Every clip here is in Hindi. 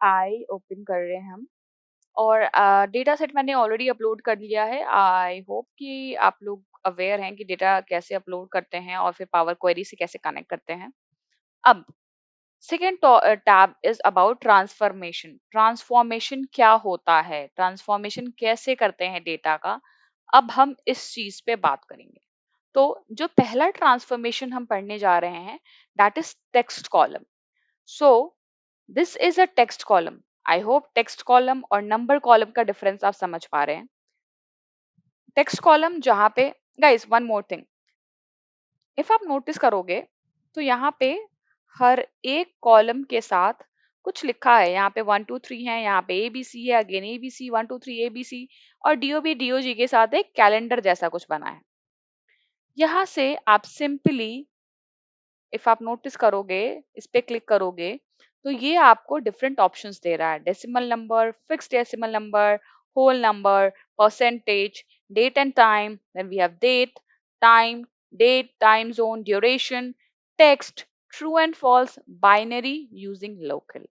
आई ओपन कर रहे हैं हम और डेटा सेट मैंने ऑलरेडी अपलोड कर लिया है। आई होप कि आप लोग अवेयर हैं कि डेटा कैसे अपलोड करते हैं और फिर पावर क्वेरी से कैसे कनेक्ट करते हैं। अब second tab is about transformation. Transformation क्या होता है, ट्रांसफॉर्मेशन कैसे करते हैं डेटा का, अब हम इस चीज पे बात करेंगे। तो जो पहला ट्रांसफॉर्मेशन हम पढ़ने जा रहे हैं that is text column. So this is a text column. I hope text column और नंबर कॉलम का डिफरेंस आप समझ पा रहे हैं। टेक्स्ट कॉलम जहां पे, guys one more thing, if आप नोटिस करोगे तो यहाँ पे हर एक कॉलम के साथ कुछ लिखा है। यहाँ पे 1 2 3 है, यहाँ पे ABC है, अगेन ABC, 1 2 3 ABC, और DOB DOG के साथ एक कैलेंडर जैसा कुछ बना है। यहाँ से आप सिंपली, इफ आप नोटिस करोगे, इस पे क्लिक करोगे तो ये आपको डिफरेंट ऑप्शंस दे रहा है। Decimal number, fixed decimal number, whole number, percentage, date and time, then we have date, time, date, time zone, duration, text, true and false, binary, using local.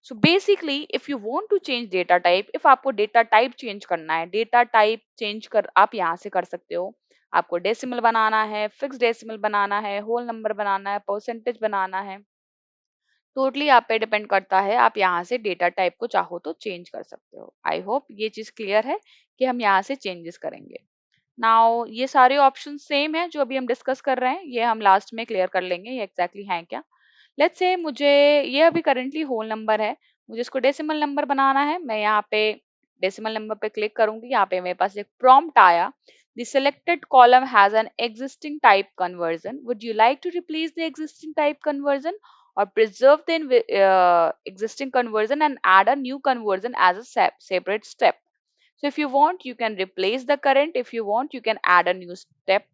So basically if you want to change data type, if आपको डेटा टाइप चेंज करना है, डेटा टाइप चेंज कर आप यहाँ से कर सकते हो। आपको डेसिमल बनाना है, फिक्स डेसिमल बनाना है, होल नंबर बनाना है, परसेंटेज बनाना है, टोटली आप पे डिपेंड करता है। आप यहाँ से डेटा टाइप को चाहो तो चेंज कर सकते हो। आई होप ये चीज क्लियर है कि हम यहाँ से चेंजेस करेंगे। नाउ ये सारे ऑप्शन सेम है जो अभी हम डिस्कस कर रहे हैं, ये हम लास्ट में क्लियर कर लेंगे ये एग्जैक्टली हैं क्या। लेट्स से मुझे ये अभी करेंटली होल नंबर है, मुझे इसको डेसिमल नंबर बनाना है। मैं यहाँ पे डेसिमल नंबर पे क्लिक करूंगी। यहाँ पे मेरे पास एक प्रॉम्प्ट आया, the selected column has an existing type conversion, would you like to replace the existing type conversion or preserve the existing conversion and add a new conversion as a separate step? So if you want you can replace the current, if you want you can add a new step.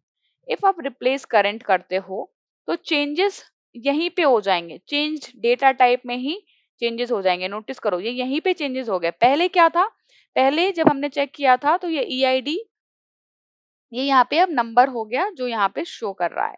if आप replace current करते हो तो changes यहीं पे हो जाएंगे, चेंज डेटा टाइप में ही चेंजेस हो जाएंगे। नोटिस करो ये यहीं पे चेंजेस हो गए। पहले क्या था, पहले जब हमने चेक किया था तो ये EID, ये यहाँ पे अब नंबर हो गया जो यहाँ पे शो कर रहा है।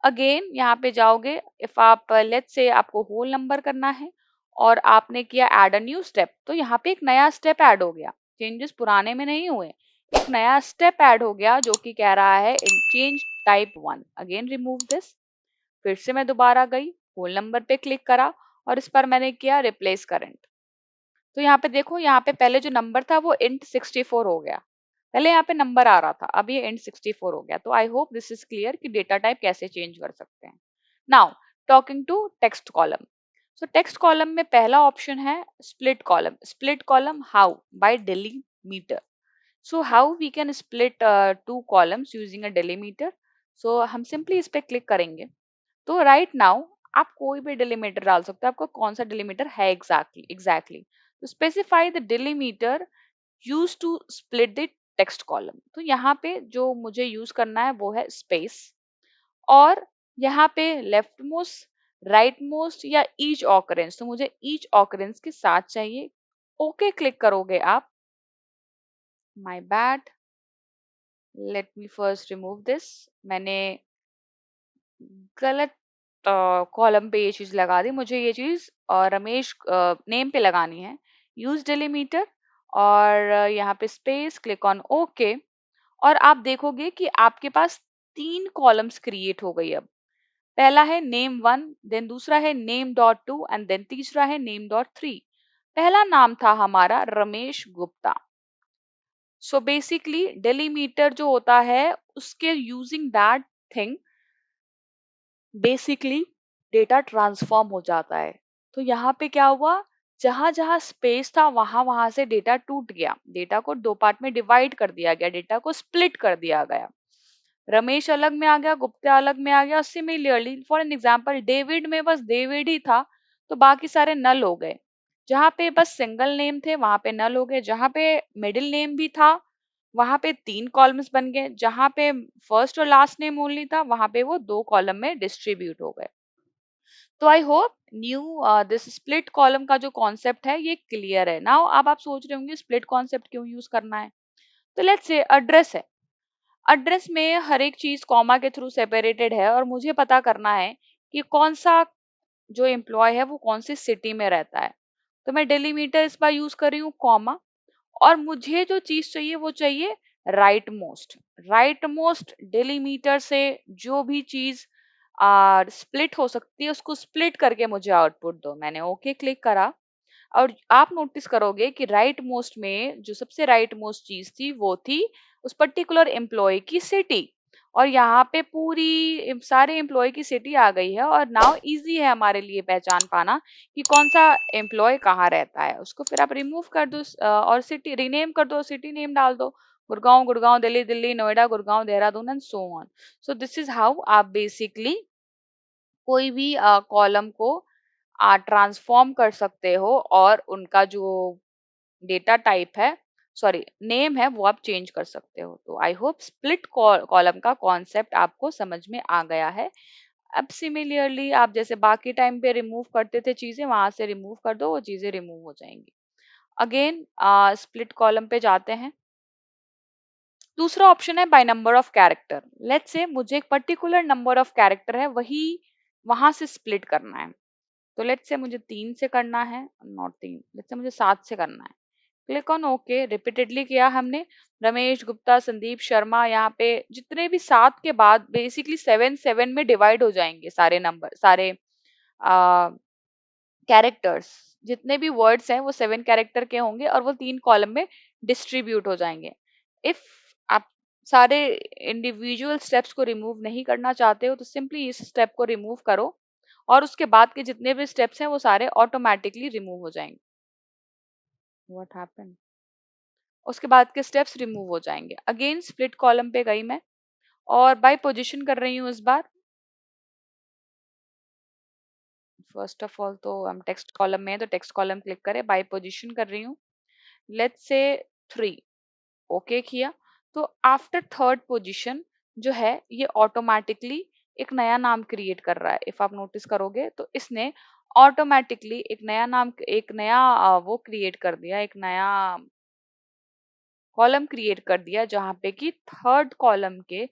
अगेन यहाँ पे जाओगे, इफ आप लेट्स से आपको होल नंबर करना है और आपने किया ऐड अ न्यू स्टेप, तो यहाँ पे एक नया स्टेप ऐड हो गया, चेंजेस पुराने में नहीं हुए, एक नया स्टेप ऐड हो गया जो कि कह रहा है change type 1। Again remove this, फिर से मैं दोबारा गई, होल नंबर पे क्लिक करा और इस पर मैंने किया रिप्लेस करंट। तो यहाँ पे देखो, यहाँ पे पहले जो नंबर था वो int 64 हो गया, पहले यहाँ पे नंबर आ रहा था, अब ये int 64 हो गया। तो I hope this is clear कि डेटा टाइप कैसे चेंज कर सकते हैं। Now talking to text column. So text column में पहला ऑप्शन है split column. Split column how, by delimiter. So how we can split two columns using a delimiter. So हम सिंपली इस पे क्लिक करेंगे तो राइट नाउ आप कोई भी डेलीमीटर डाल सकते हो, आपको कौन सा डेलीमीटर है एग्जैक्टली तो specify the delimiter use to split the text column. तो यहाँ पे जो मुझे यूज करना है वो है स्पेस, और यहाँ पे लेफ्ट मोस्ट, राइट मोस्ट या ईच ऑकरेंस, तो मुझे ईच ऑकरेंस के साथ चाहिए। ओके क्लिक करोगे आप, my bad, late me first remove this, मैंने गलत कॉलम पे ये चीज लगा दी। मुझे ये चीज रमेश नेम पे लगानी है। यूज डेलीमीटर और यहाँ पे स्पेस, क्लिक ऑन ओके, और आप देखोगे कि आपके पास 3 कॉलम्स क्रिएट हो गई। अब पहला है नेम 1, देन दूसरा है नेम.2 एंड देन तीसरा है नेम.3। पहला नाम था हमारा Ramesh Gupta. So basically delimiter जो होता है उसके using that thing basically data transform हो जाता है। तो यहाँ पे क्या हुआ, जहां जहां स्पेस था वहां वहां से डेटा टूट गया, डेटा को 2 पार्ट में डिवाइड कर दिया गया, डेटा को स्प्लिट कर दिया गया। रमेश अलग में आ गया, गुप्ता अलग में आ गया। Similarly for an example David में बस डेविड ही था तो बाकी सारे नल हो गए। जहां पे बस सिंगल नेम थे वहां पे नल हो गए, जहां पे मिडिल नेम भी था वहां पे 3 कॉलम्स बन गए, जहां पे फर्स्ट और लास्ट नेम ओनली था वहां पे वो 2 कॉलम में डिस्ट्रीब्यूट हो गए। तो I hope new this split column का जो कॉन्सेप्ट है ये क्लियर है। नाउ अब आप सोच रहे होंगे स्प्लिट कॉन्सेप्ट क्यों यूज करना है। तो लेट्स से एड्रेस है, एड्रेस में हर एक चीज कॉमा के थ्रू सेपरेटेड है और मुझे पता करना है कि कौन सा जो एम्प्लॉय है वो कौन सी सिटी में रहता है। तो मैं डेलीमीटर इस बार यूज कर रही हूँ कॉमा, और मुझे जो चीज चाहिए वो चाहिए right most. Right most delimiter से जो भी चीज स्प्लिट हो सकती है उसको स्प्लिट करके मुझे आउटपुट दो। मैंने ओके क्लिक करा, और आप नोटिस करोगे कि राइट मोस्ट में जो सबसे राइट मोस्ट चीज थी वो थी उस पर्टिकुलर एम्प्लॉय की सिटी, और यहाँ पे पूरी सारे एम्प्लॉय की सिटी आ गई है, और नाउ इजी है हमारे लिए पहचान पाना कि कौन सा एम्प्लॉय कहाँ रहता है। उसको फिर आप रिमूव कर दो, और सिटी रीनेम कर दो, सिटी नेम डाल दो, Gurgaon Gurgaon, Delhi Delhi, Noida Gurgaon, Dehradun and so on. So this is how आप बेसिकली कोई भी कॉलम को ट्रांसफॉर्म कर सकते हो, और उनका जो डेटा टाइप है, सॉरी नेम है, वो आप चेंज कर सकते हो। तो आई होप स्प्लिट कॉलम का कॉन्सेप्ट आपको समझ में आ गया है। अब सिमिलरली आप जैसे बाकी टाइम पे रिमूव करते थे चीजें, वहां से रिमूव कर दो, वो चीजें रिमूव हो जाएंगी। अगेन स्प्लिट कॉलम पे जाते हैं। दूसरा ऑप्शन है by number of character. Let's say मुझे एक पर्टिकुलर नंबर ऑफ कैरेक्टर है, वही वहां से स्प्लिट करना है। तो लेट्स से मुझे 3 से करना है, नॉट 3, लेट्स से मुझे 7 से करना है। क्लिक ऑन ओके, रिपीटेडली किया हमने। रमेश गुप्ता, संदीप शर्मा, यहाँ पे जितने भी 7 के बाद बेसिकली 7 7 में डिवाइड हो जाएंगे सारे नंबर, सारे कैरेक्टर्स। जितने भी वर्ड्स हैं वो 7 कैरेक्टर के होंगे, और वो 3 कॉलम में डिस्ट्रीब्यूट हो जाएंगे। इफ आप सारे इंडिविजुअल स्टेप्स को रिमूव नहीं करना चाहते हो तो सिंपली इस स्टेप को रिमूव करो, और उसके बाद के जितने भी स्टेप्स हैं वो सारे ऑटोमेटिकली रिमूव हो जाएंगे। What happen? उसके बाद के स्टेप्स रिमूव हो जाएंगे। अगेन स्प्लिट कॉलम पे गई मैं, और बाय पोजीशन कर रही हूँ इस बार। फर्स्ट ऑफ ऑल तो हम टेक्स्ट कॉलम में है, तो टेक्स्ट कॉलम क्लिक करें, बाय पोजीशन कर रही हूँ। लेट्स से 3, ओके किया। तो आफ्टर थर्ड पोजीशन जो है ये ऑटोमेटिकली एक नया नाम क्रिएट कर रहा है। इफ आप नोटिस करोगे तो इसने ऑटोमेटिकली एक नया नाम, एक नया वो क्रिएट कर दिया, एक नया कॉलम क्रिएट कर दिया, जहां पे कि थर्ड कॉलम के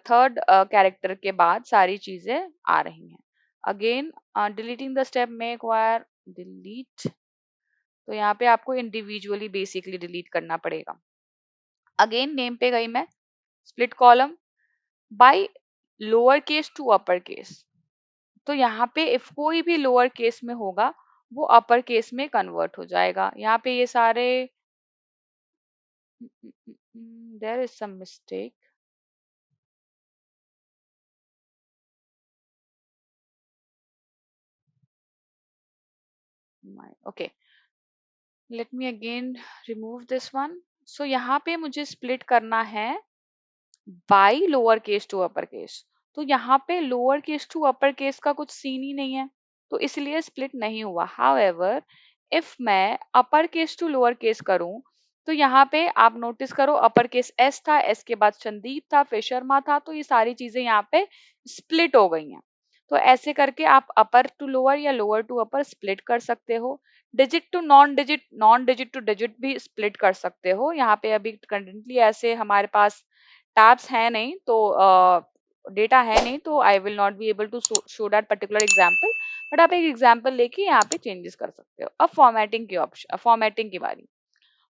थर्ड कैरेक्टर के बाद सारी चीजें आ रही हैं। Again deleting the step make wire delete, तो यहाँ पे आपको इंडिविजुअली बेसिकली डिलीट करना पड़ेगा। अगेन नेम पे गई मैं, split column by lower case to upper case. तो यहाँ पे इफ कोई भी लोअर केस में होगा वो अपर केस में कन्वर्ट हो जाएगा। यहाँ पे ये सारे there is some mistake. Okay, let me again remove this one. So यहाँ पे मुझे स्प्लिट करना है by lower case to upper case. तो यहाँ पे lower case to upper case का कुछ सीन ही नहीं है, तो इसलिए स्प्लिट नहीं हुआ। हाउएवर इफ मैं upper case to lower case करूं, तो यहाँ पे आप नोटिस करो अपर केस एस था, एस के बाद संदीप था, फिर शर्मा था, तो ये सारी चीजें यहाँ पे स्प्लिट हो गई हैं। तो ऐसे करके आप अपर टू लोअर या लोअर टू अपर स्प्लिट कर सकते हो। Digit to non digit, non digit to digit भी स्प्लिट कर सकते हो। यहाँ पे अभी करंटली ऐसे हमारे पास टैब्स है नहीं, तो डेटा है नहीं, तो I will not be able to show that particular example, but आप एक एग्जाम्पल लेके यहाँ पे चेंजेस कर सकते हो। अब फॉर्मेटिंग की ऑप्शन, फॉर्मेटिंग की बारी।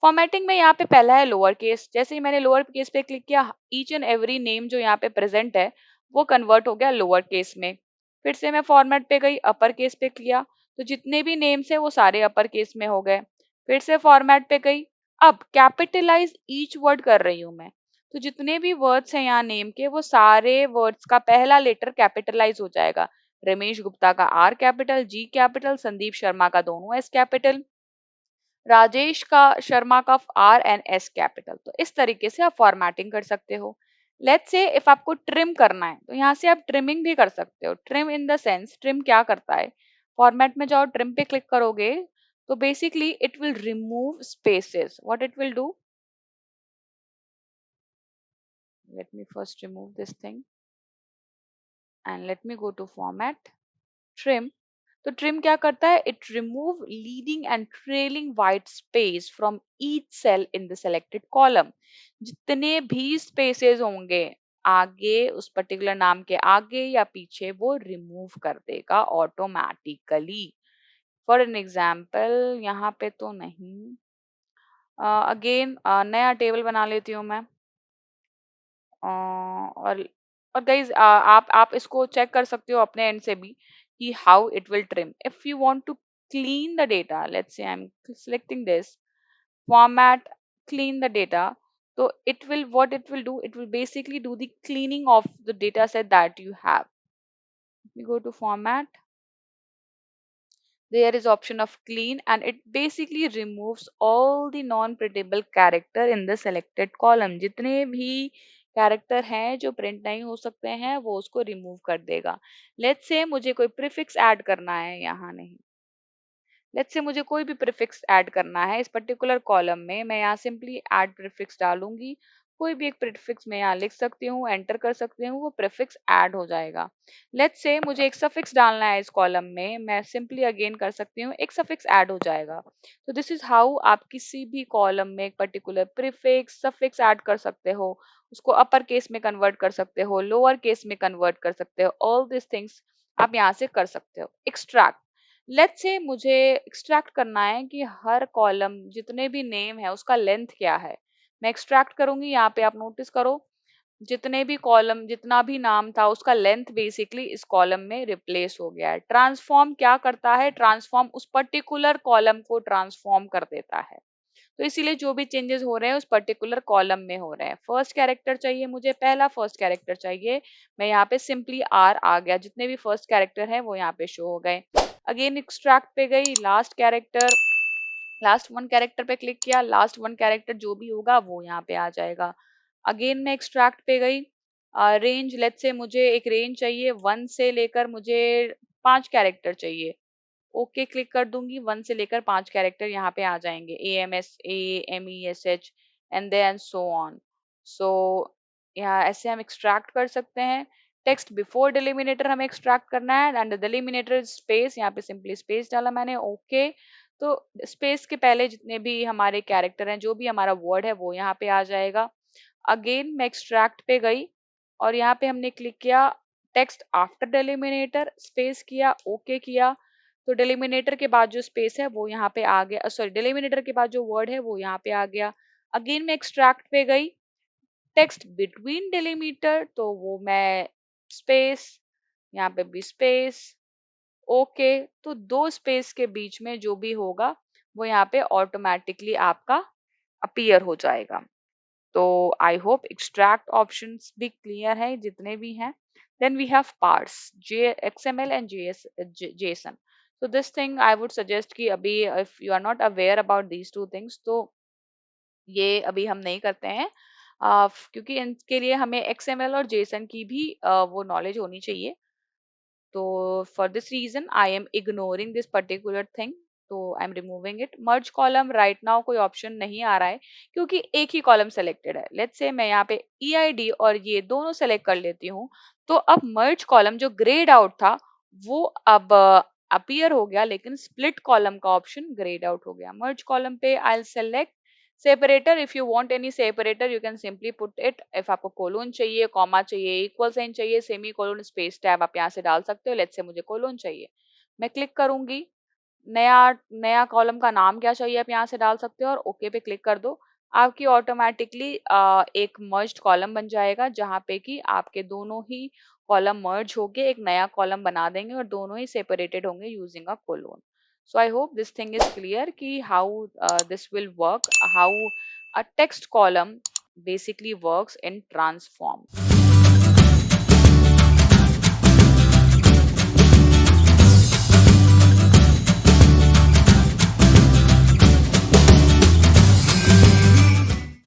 फॉर्मेटिंग में यहाँ पे पहला है लोअर केस। जैसे ही मैंने लोअर केस पे क्लिक किया, ईच एंड एवरी नेम जो यहाँ पे प्रेजेंट है वो कन्वर्ट हो गया लोअर केस में। फिर से मैं फॉर्मेट पे गई, अपर केस पे किया, तो जितने भी नेम्स है वो सारे अपर केस में हो गए। फिर से फॉर्मेट पे गई, अब कैपिटलाइज ईच वर्ड कर रही हूँ मैं। तो जितने भी वर्ड्स हैं यहाँ नेम के, वो सारे वर्ड्स का पहला लेटर कैपिटलाइज हो जाएगा। रमेश गुप्ता का are capital, G capital, Sandeep Sharma का दोनों एस कैपिटल, राजेश का शर्मा का आर एंड एस कैपिटल। तो इस तरीके से आप फॉर्मेटिंग कर सकते हो। लेट्स से इफ आपको ट्रिम करना है तो यहाँ से आप ट्रिमिंग भी कर सकते हो। Trim in the sense, trim क्या करता है, फॉर्मेट में जाओ, ट्रिम पे क्लिक करोगे तो basically it will remove spaces. What it will do, let me first remove this thing and let me go to format, trim. तो ट्रिम क्या करता है, it remove leading and trailing white space from each cell in the selected column. जितने भी स्पेसेस होंगे आगे उस पर्टिकुलर नाम के आगे या पीछे, वो रिमूव कर देगा ऑटोमेटिकली। फॉर एन एग्जाम्पल यहाँ पे तो नहीं, अगेन नया टेबल बना लेती हूँ मैं। और गाइज आप इसको चेक कर सकते हो अपने एंड से भी कि how it will trim if you want to clean the data. Let's say I am selecting this format, clean the data. So it will do, it will basically do the cleaning of the data set that you have. We go to format, there is option of clean, and it basically removes all the non-printable character in the selected column. जितने भी कैरेक्टर हैं जो प्रिंट नहीं हो सकते हैं वो उसको रिमूव कर देगा। लेट्स से मुझे कोई प्रीफिक्स ऐड करना है, यहाँ नहीं, लेट्स से मुझे कोई भी प्रीफिक्स ऐड करना है इस पर्टिकुलर कॉलम में, मैं यहाँ सिंपली ऐड प्रीफिक्स डालूंगी। कोई भी एक प्रीफिक्स मैं यहाँ लिख सकती हूँ, एंटर कर सकती हूँ, वो प्रीफिक्स ऐड हो जाएगा। लेट्स से मुझे एक सफिक्स डालना है इस कॉलम में, मैं सिंपली अगेन कर सकती हूँ, एक सफिक्स ऐड हो जाएगा। तो दिस इज हाउ आप किसी भी कॉलम में एक पर्टिकुलर प्रीफिक्स सफिक्स ऐड कर सकते हो, उसको अपर केस में कन्वर्ट कर सकते हो, लोअर केस में कन्वर्ट कर सकते हो, ऑल दिस थिंग्स आप यहाँ से कर सकते हो। एक्सट्रैक्ट, लेट्स से मुझे एक्सट्रैक्ट करना है कि हर कॉलम जितने भी नेम है उसका लेंथ क्या है, मैं एक्सट्रैक्ट करूंगी। यहाँ पे आप नोटिस करो जितने भी कॉलम जितना भी नाम था उसका लेंथ बेसिकली इस कॉलम में रिप्लेस हो गया है। ट्रांसफॉर्म क्या करता है, ट्रांसफॉर्म उस पर्टिकुलर कॉलम को ट्रांसफॉर्म कर देता है। तो इसीलिए जो भी चेंजेस हो रहे हैं उस पर्टिकुलर कॉलम में हो रहे हैं। फर्स्ट कैरेक्टर चाहिए मुझे, पहला फर्स्ट कैरेक्टर चाहिए, मैं यहाँ पे सिंपली आर आ गया, जितने भी फर्स्ट कैरेक्टर हैं वो यहाँ पे शो हो गए। अगेन एक्सट्रैक्ट पे गई, last character, last one character पे क्लिक किया, लास्ट वन कैरेक्टर जो भी होगा वो यहाँ पे आ जाएगा। अगेन मैं एक्सट्रैक्ट पे गई, रेंज, लेट्स से मुझे एक रेंज चाहिए, 1 से लेकर मुझे 5 कैरेक्टर चाहिए। ओके क्लिक कर दूंगी, 1 से लेकर 5 कैरेक्टर यहाँ पे आ जाएंगे, AMSAMESH and then so on. So यहाँ ऐसे हम एक्सट्रैक्ट कर सकते हैं। टेक्स्ट बिफोर डिलिमिनेटर हमें एक्सट्रैक्ट करना है एंड डिलिमिनेटर स्पेस, यहाँ पे सिंपली स्पेस डाला मैंने, ओके। तो स्पेस के पहले जितने भी हमारे कैरेक्टर हैं, जो भी हमारा वर्ड है वो यहाँ पे आ जाएगा। अगेन मैं एक्सट्रैक्ट पे गई और यहाँ पे हमने क्लिक किया टेक्स्ट आफ्टर डिलिमिनेटर, स्पेस किया, ओके किया। तो डिलिमिनेटर के बाद जो स्पेस है वो यहाँ पे आ गया, सॉरी डिलिमिनेटर के बाद जो वर्ड है वो यहाँ पे आ गया। अगेन मैं एक्सट्रैक्ट पे गई, टेक्स्ट बिटवीन डिलिमीटर, तो वो मैं स्पेस, यहाँ पे भी स्पेस, ओके। तो दो स्पेस के बीच में जो भी होगा वो यहाँ पे ऑटोमेटिकली आपका अपीयर हो जाएगा। तो आई होप एक्सट्रैक्ट ऑप्शंस भी क्लियर है जितने भी हैं। देन वी हैव पार्स, जे XML and JSON। so this thing I would suggest कि अभी if you are not aware about these two things तो ये अभी हम नहीं करते हैं, क्योंकि इनके लिए हमें XML और JSON की भी वो नॉलेज होनी चाहिए। तो for this reason I am ignoring this particular thing, तो I am removing it. Merge column right now कोई ऑप्शन नहीं आ रहा है क्योंकि एक ही कॉलम सेलेक्टेड है। लेट्स से मैं यहाँ पे EID और ये दोनों सेलेक्ट कर लेती हूँ, तो अब मर्ज कॉलम जो ग्रेड आउट था वो अब अपीयर हो गया, लेकिन स्प्लिट कॉलम का ऑप्शन ग्रेड आउट हो गया। मर्ज कॉलम पे I select separator, if you want any separator you can simply put it. If आपको कोलोन चाहिए, कॉमा चाहिए, इक्वल साइन चाहिए, सेमी कोलोन, स्पेस टैब आप यहाँ से डाल सकते हो। लेट्स से मुझे कोलोन चाहिए, मैं क्लिक करूंगी। नया नया कॉलम का नाम क्या चाहिए आप यहाँ से डाल सकते हो और ओके पे क्लिक कर दो। आपकी ऑटोमेटिकली एक मर्ज्ड कॉलम बन जाएगा जहाँ पे कि आपके दोनों ही कॉलम मर्ज होके एक नया कॉलम बना देंगे और दोनों ही सेपरेटेड होंगे using a colon. So I hope this thing is clear कि how this will work, how a text column basically works in transform.